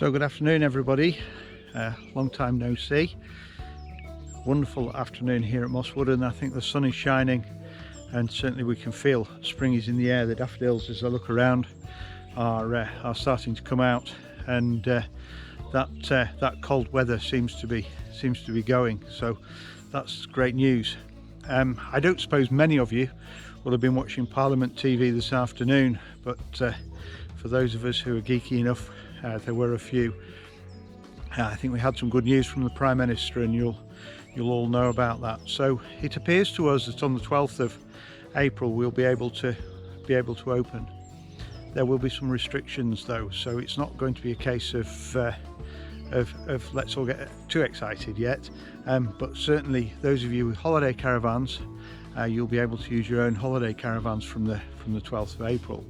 So good afternoon everybody, long time no see. Wonderful afternoon here at Mosswood, and I think the sun is shining and certainly we can feel spring is in the air. The daffodils, as I look around, are starting to come out, and that cold weather seems to be going, so that's great news. I don't suppose many of you will have been watching Parliament TV this afternoon, but for those of us who are geeky enough, there were a few. I think we had some good news from the Prime Minister, and you'll all know about that. So it appears to us that on the 12th of April we'll be able to open. There will be some restrictions though, so it's not going to be a case of let's all get too excited yet. But certainly those of you with holiday caravans, you'll be able to use your own holiday caravans from the 12th of April.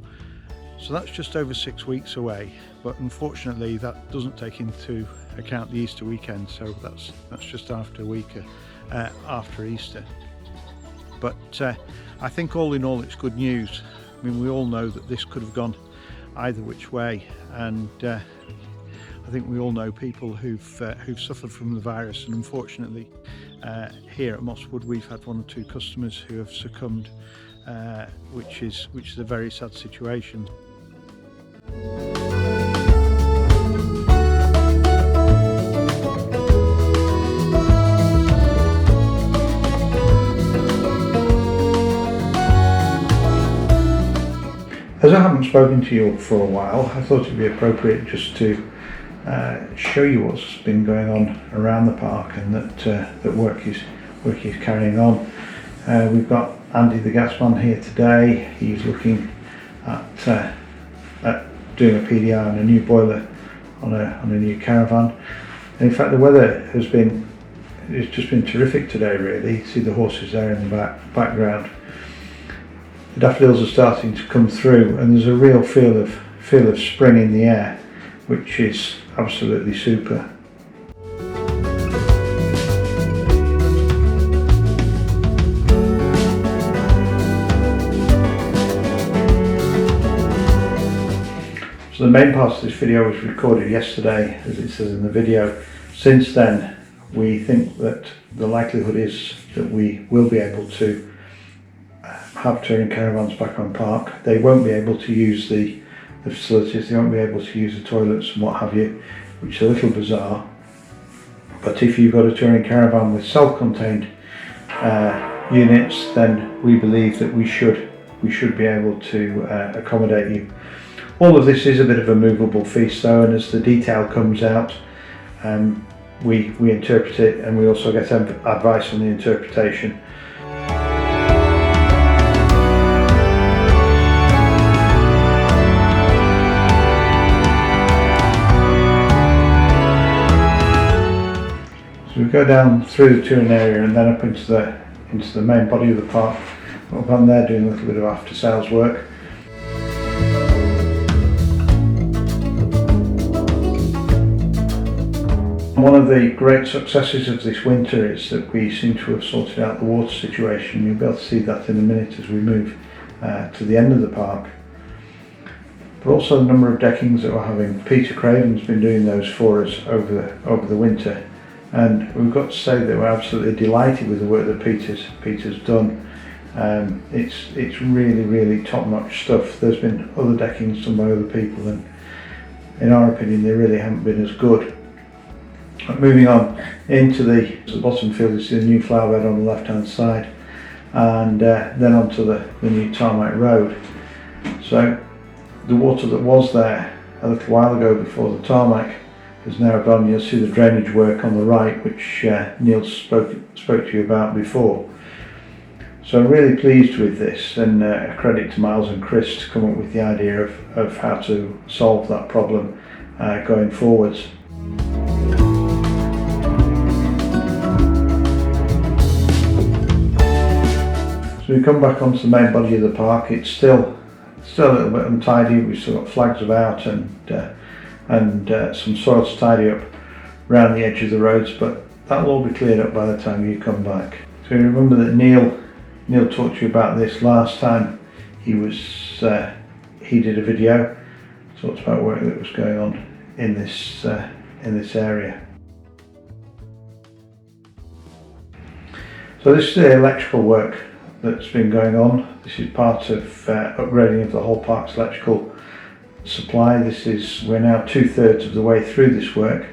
So that's just over 6 weeks away, but unfortunately that doesn't take into account the Easter weekend, so that's just after a week after Easter. But I think all in all it's good news. I mean, we all know that this could have gone either which way, and I think we all know people who've suffered from the virus, and unfortunately here at Mosswood we've had 1 or 2 customers who have succumbed, which is a very sad situation. As I haven't spoken to you for a while, I thought it'd be appropriate just to show you what's been going on around the park, and that work is carrying on. We've got Andy the gasman here today. He's looking at doing a PDI on a new boiler on a new caravan. And in fact the weather has just been terrific today really. You see the horses there in the background. The daffodils are starting to come through, and there's a real feel of spring in the air, which is absolutely super. So the main part of this video was recorded yesterday, as it says in the video. Since then, we think that the likelihood is that we will be able to have touring caravans back on park. They won't be able to use the facilities, they won't be able to use the toilets and what have you, which is a little bizarre. But if you've got a touring caravan with self-contained units, then we believe that we should be able to accommodate you. All of this is a bit of a movable feast though, and as the detail comes out, we interpret it, and we also get advice on the interpretation. So we go down through the touring area and then up into the main body of the park. Up on there doing a little bit of after sales work. One of the great successes of this winter is that we seem to have sorted out the water situation. You'll be able to see that in a minute as we move to the end of the park. But also the number of deckings that we're having. Peter Craven's been doing those for us over the winter, and we've got to say that we're absolutely delighted with the work that Peter's done. It's really top-notch stuff. There's been other deckings done by other people, and in our opinion they really haven't been as good. Moving on into the bottom field, is the new flower bed on the left hand side, and then onto the new tarmac road. So the water that was there a little while ago before the tarmac has now gone. You'll see the drainage work on the right, which Neil spoke to you about before. So I'm really pleased with this, and a credit to Miles and Chris to come up with the idea of how to solve that problem going forwards. So we come back onto the main body of the park. It's still a little bit untidy. We've still got flags about and some soil to tidy up around the edge of the roads, but that'll all be cleared up by the time you come back. So you remember that Neil talked to you about this last time he did a video, talked about work that was going on in this area. So this is the electrical work that's been going on. This is part of upgrading of the whole park's electrical supply. We're now 2/3 of the way through this work,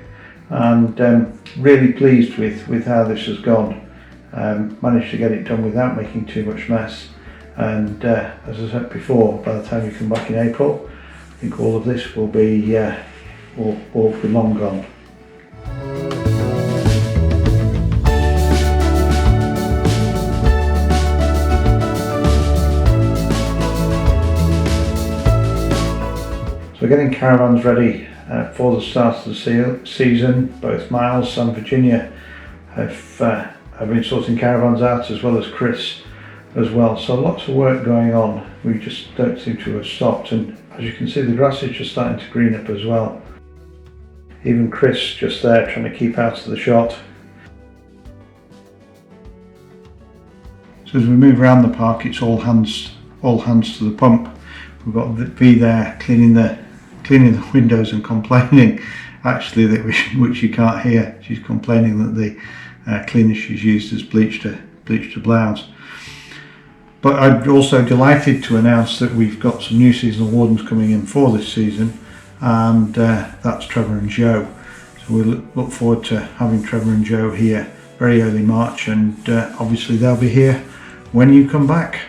and really pleased with how this has gone. Managed to get it done without making too much mess, and as I said before, by the time you come back in April, I think all of this will be long gone. So we're getting caravans ready for the start of the season. Both Miles and Virginia have been sorting caravans out, as well as Chris as well. So lots of work going on. We just don't seem to have stopped, and as you can see, the grass is just starting to green up as well. Even Chris just there trying to keep out of the shot. So as we move around the park, it's all hands to the pump. We've got V there cleaning the windows and complaining, actually, that which you can't hear. She's complaining that the cleaner she's used has bleached her blouse. But I'm also delighted to announce that we've got some new seasonal wardens coming in for this season, and that's Trevor and Joe. So we look forward to having Trevor and Joe here very early March, and obviously they'll be here when you come back.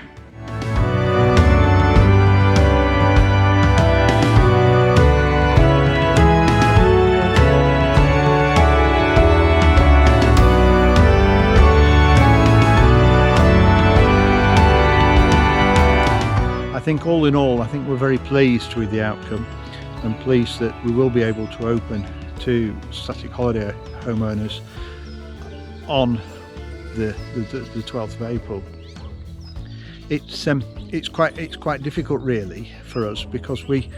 I think all in all, I think we're very pleased with the outcome, and pleased that we will be able to open to static holiday homeowners on the 12th of April. It's quite difficult really for us, because we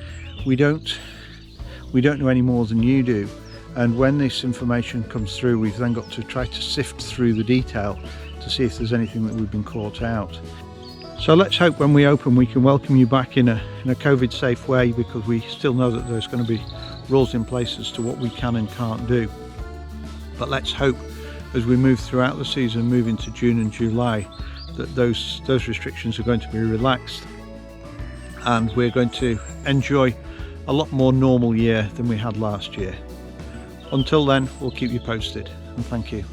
don't know any more than you do, and when this information comes through, we've then got to try to sift through the detail to see if there's anything that we've been caught out. So let's hope when we open we can welcome you back in a COVID safe way, because we still know that there's going to be rules in place as to what we can and can't do. But let's hope as we move throughout the season, move into June and July, that those restrictions are going to be relaxed, and we're going to enjoy a lot more normal year than we had last year. Until then, we'll keep you posted, and thank you.